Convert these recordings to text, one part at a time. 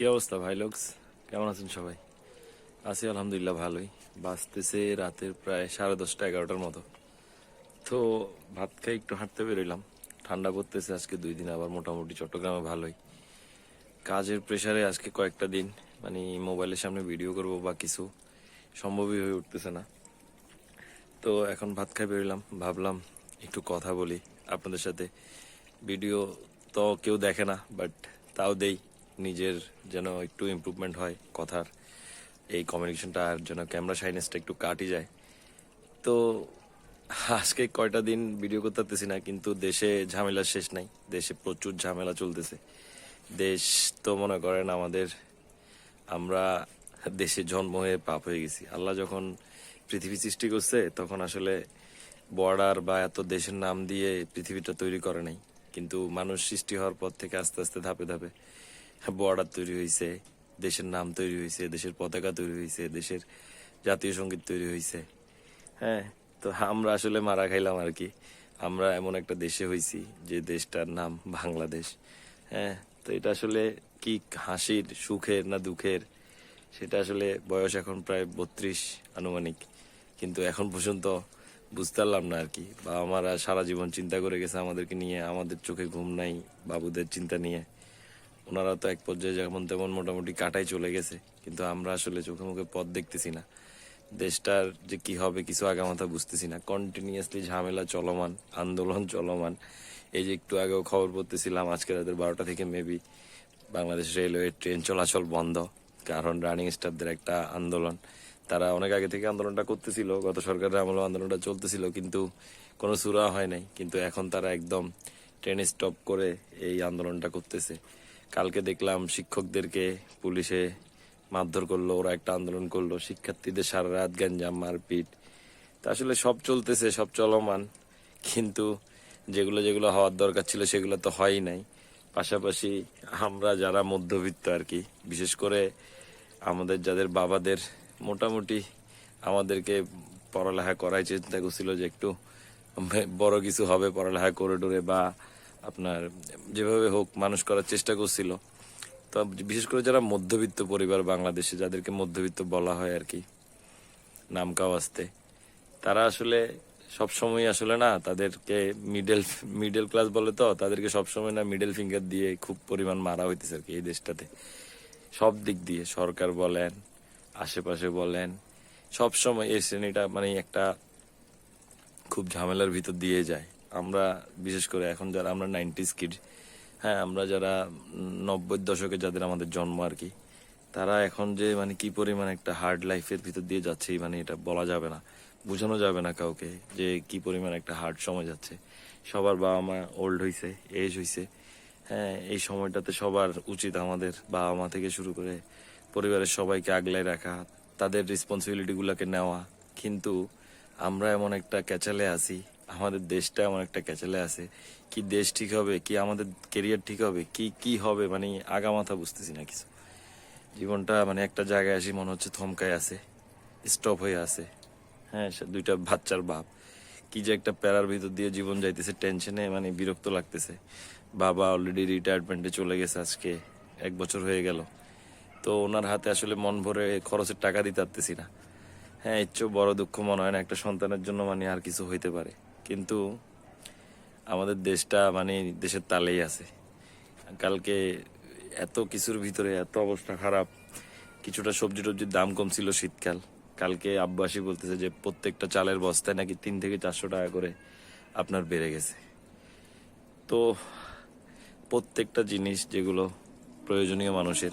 কি অবস্থা ভাই লোকস? কেমন আছেন সবাই? আছি আলহামদুলিল্লাহ ভালোই। বাজতেছে রাতের প্রায় 10:30 11টার মতো। তো ভাত খাই একটু হাঁটতে বেরোইলাম। ঠান্ডা পড়তেছে আজকে 2 দিন, আবার মোটামুটি চট্টগ্রামে ভালোই। কাজের প্রেসারে আজকে কয়েকটা দিন মানে মোবাইলের সামনে ভিডিও করব বা কিছু সম্ভবই হয়ে উঠতেছে না। তো এখন ভাত খাই বেরোইলাম, ভাবলাম একটু কথা বলি আপনাদের সাথে। ভিডিও তো কেউ দেখে না, বাট তাও দেই, নিজের যেন একটু ইমপ্রুভমেন্ট হয় কথার, এই কমিউনিকেশনটা আর যেন ক্যামেরা শাইনেসটা একটু কাটি যায়। তো আজকে কয়টা দিন ভিডিও করতে পারতেছি না, কিন্তু দেশে ঝামেলা শেষ নাই। দেশে প্রচুর ঝামেলা চলতেছে। দেশ তো মনে করেন আমাদের, আমরা দেশে জন্ম হয়ে পাপ হয়ে গেছি। আল্লাহ যখন পৃথিবী সৃষ্টি করছে তখন আসলে বর্ডার বা এত দেশের নাম দিয়ে পৃথিবীটা তৈরি করে নাই। কিন্তু মানুষ সৃষ্টি হওয়ার পর থেকে আস্তে আস্তে ধাপে ধাপে বর্ডার তৈরি হয়েছে, দেশের নাম তৈরি হয়েছে, দেশের পতাকা তৈরি হয়েছে, দেশের জাতীয় সঙ্গীত তৈরি হয়েছে। হ্যাঁ, তো আমরা আসলে মারা খাইলাম আর কি। আমরা এমন একটা দেশে হইছি যে দেশটার নাম বাংলাদেশ। হ্যাঁ, তো এটা আসলে কি হাসির, সুখের না দুঃখের, সেটা আসলে বয়স এখন প্রায় 32 আনুমানিক, কিন্তু এখন পর্যন্ত বুঝতে পারলাম না আর কি। বাবা মারা সারা জীবন চিন্তা করে গেছে আমাদেরকে নিয়ে, আমাদের চোখে ঘুম নাই বাবুদের চিন্তা নিয়ে। ওনারা তো এক পর্যায়ে যেমন তেমন মোটামুটি কাটাই চলে গেছে, কিন্তু আমরা আসলে চোখে মুখে পথ দেখতেছি না। দেশটার যে কি হবে কিছু আগামাথা বুঝতেছি না। কন্টিনিউয়াসলি ঝামেলা চলমান, আন্দোলন চলমান। এই যে একটু আগেও খবর পড়তেছিলাম, আজকে রাতের 12টা থেকে মেবি বাংলাদেশ রেলওয়ে ট্রেন চলাচল বন্ধ, কারণ রানিং স্টাফদের একটা আন্দোলন। তারা অনেক আগে থেকে আন্দোলনটা করতেছিল, গত সরকারের আমলেও আন্দোলনটা চলতেছিল, কিন্তু কোনো সুরা হয় নাই। কিন্তু এখন তারা একদম ট্রেন স্টপ করে এই আন্দোলনটা করতেছে। কালকে দেখলাম শিক্ষকদেরকে পুলিশে মারধর করলো, ওরা একটা আন্দোলন করলো, শিক্ষার্থীদের সারা রাত গ্যাঞ্জাম মারপিট। তা আসলে সব চলতেছে, সব চলমান, কিন্তু যেগুলো যেগুলো হওয়ার দরকার ছিল সেগুলো তো হয়ই নাই। পাশাপাশি আমরা যারা মধ্যবিত্ত আর কি, বিশেষ করে আমাদের যাদের বাবাদের মোটামুটি আমাদেরকে পড়ালেখা করাই চিন্তা করছিল যে একটু বড় কিছু হবে, পড়ালেখা করে ডোরে বা আপনার যেভাবে হোক মানুষ করার চেষ্টা করছিল। তো বিশেষ করে যারা মধ্যবিত্ত পরিবার বাংলাদেশে, যাদেরকে মধ্যবিত্ত বলা হয় আর কি নাম কাওয়াজতে, তারা আসলে সবসময় আসলে না তাদেরকে মিডল মিডল ক্লাস বলে, তো তাদেরকে সবসময় না মিডল ফিঙ্গার দিয়ে খুব পরিমাণ মারা হইতেছে আর কি এই দেশটাতে। সব দিক দিয়ে সরকার বলেন, আশেপাশে বলেন, সব সময় এই শ্রেণীটা মানে একটা খুব ঝামেলার ভিতর দিয়ে যায়। আমরা বিশেষ করে এখন যারা আমরা 90s কিড, হ্যাঁ আমরা যারা 90-এর দশকে যাদের আমাদের জন্ম আর কি, তারা এখন যে মানে কি পরিমাণ একটা হার্ড লাইফের ভিতর দিয়ে যাচ্ছে মানে এটা বলা যাবে না, বোঝানো যাবে না কাউকে যে কি পরিমাণ একটা হার্ড সময় যাচ্ছে। সবার বাবা মা ওল্ড হইছে, এজ হইছে। হ্যাঁ, এই সময়টাতে সবার উচিত আমাদের বাবা মা থেকে শুরু করে পরিবারের সবাইকে আগলায় রাখা, তাদের রেসপন্সিবিলিটি গুলাকে নেওয়া। কিন্তু আমরা এমন একটা ক্যাচালে আছি, আমাদের দেশটা এমন একটা ক্যাচালে আছে, কি দেশ ঠিক হবে, কি আমাদের কেরিয়ার ঠিক হবে, কি কি হবে মানে আগামাথা বুঝতেছি না কিছু। জীবনটা মানে একটা জায়গায় আসি মনে হচ্ছে থমকায় আছে, স্টপ হয়ে আছে। হ্যাঁ, দুইটা বাচ্চার বাপ, কি যে একটা প্যারার ভিতর দিয়ে জীবন যাইতেছে, টেনশনে মানে বিরক্ত লাগতেছে। বাবা অলরেডি রিটায়ারমেন্টে চলে গেছে, আজকে 1 বছর হয়ে গেল। তো ওনার হাতে আসলে মন ভরে খরচের টাকা দিতে পারতেছি না। হ্যাঁ, এর চেয়েও বড় দুঃখ মনে হয় না একটা সন্তানের জন্য মানে আর কিছু হইতে পারে। কিন্তু আমাদের দেশটা মানে দেশের তালেই আছে। কালকে এত কিছুর ভিতরে এত অবস্থা খারাপ, কিছুটা সবজি টবজির দাম কম ছিল শীতকাল। কালকে আব্বাসী বলতেছে যে প্রত্যেকটা চালের বস্তায় নাকি 300 থেকে 400 টাকা করে আপনার বেড়ে গেছে। তো প্রত্যেকটা জিনিস যেগুলো প্রয়োজনীয় মানুষের,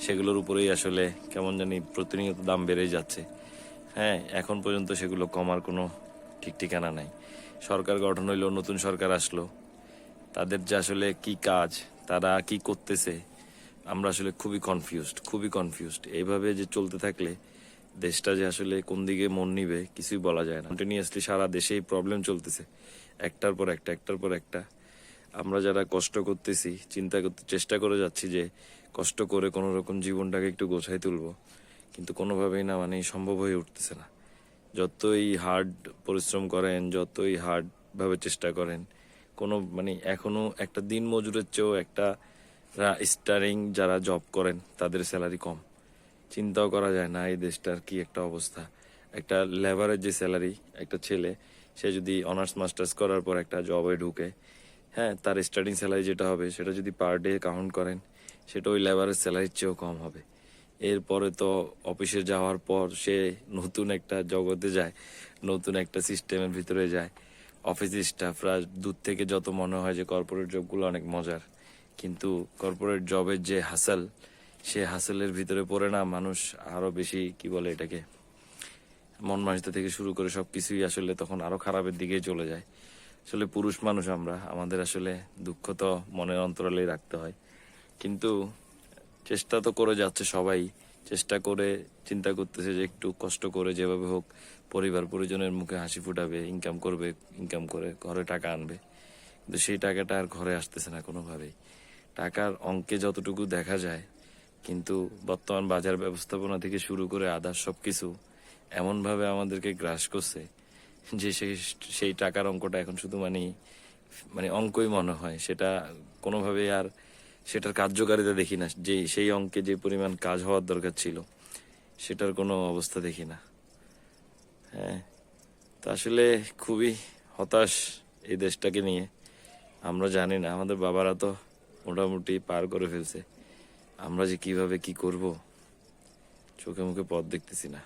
সেগুলোর উপরেই আসলে কেমন জানি প্রতিনিয়ত দাম বেড়েই যাচ্ছে। হ্যাঁ, এখন পর্যন্ত সেগুলো কমার কোনো ঠিক ঠিকানা নাই। সরকার গঠন হইলো, নতুন সরকার আসলো, তাদের যে আসলে কি কাজ, তারা কি করতেছে, আমরা আসলে খুবই কনফিউজড। এইভাবে যে চলতে থাকলে দেশটা যে আসলে কোন দিকে মন নিবে কিছুই বলা যায় না। কন্টিনিউয়াসলি সারা দেশেই প্রবলেম চলতেছে, একটার পর একটা। আমরা যারা কষ্ট করতেছি, চিন্তা করতে চেষ্টা করে যাচ্ছি যে কষ্ট করে কোনো রকম জীবনটাকে একটু গোছায় তুলবো, কিন্তু কোনোভাবেই না মানে সম্ভব হয়ে উঠতেছে না। যতই হার্ড পরিশ্রম করেন, যতই হার্ড ভাবে চেষ্টা করেন, কোনো মানে এখনো একটা দিন মজুরের চেয়েও একটা স্টারিং যারা জব করেন তাদের স্যালারি কম। চিন্তাও করা যায় না এই দেশটার কি একটা অবস্থা। একটা লেবারের যে স্যালারি, একটা ছেলে সে যদি অনার্স মাস্টার্স করার পর একটা জবে ঢুকে, হ্যাঁ, তার স্টার্টিং স্যালারি যেটা হবে সেটা যদি পার ডে কাউন্ট করেন, সেটা ওই লেবারের স্যালারির চেয়েও কম হবে। এরপরে তো অফিসে যাওয়ার পর সে নতুন একটা জগতে যায়, নতুন একটা সিস্টেমের ভিতরে যায়। অফিস স্টাফরা দূর থেকে যত মনে হয় যে কর্পোরেট জবগুলো অনেক মজার, কিন্তু কর্পোরেট জবের যে হাসাল, সে হাসেলের ভিতরে পড়ে না মানুষ আরো বেশি, কি বলে এটাকে, মন মানসিকতা থেকে শুরু করে সবকিছুই আসলে তখন আরো খারাপের দিকে চলে যায়। আসলে পুরুষ মানুষ আমরা, আমাদের আসলে দুঃখ তো মনের অন্তরালেই রাখতে হয়। কিন্তু চেষ্টা তো করে যাচ্ছে সবাই, চেষ্টা করে চিন্তা করতেছে যে একটু কষ্ট করে যেভাবে হোক পরিবার পরিজনের মুখে হাসি ফুটাবে, ইনকাম করবে, ইনকাম করে ঘরে টাকা আনবে। কিন্তু সেই টাকাটা আর ঘরে আসতেছে না কোনোভাবেই। টাকার অঙ্কে যতটুকু দেখা যায়, কিন্তু বর্তমান বাজার ব্যবস্থাপনা থেকে শুরু করে আদার সবকিছু এমনভাবে আমাদেরকে গ্রাস করছে যে সেই টাকার অঙ্কটা এখন শুধু মানে মানে অঙ্কই মনে হয়। সেটা কোনোভাবে আর সেটার কার্যকারিতা দেখি না, যে সেই অঙ্কে যে পরিমাণ কাজ হওয়ার দরকার ছিল সেটার কোনো অবস্থা দেখি না। হ্যাঁ, তা আসলে খুবই হতাশ এই দেশটাকে নিয়ে। আমরা জানি না, আমাদের বাবারা তো মোটামুটি পার করে ফেলছে, আমরা যে কিভাবে কি করব চোখে মুখে পথ দেখতেছি না।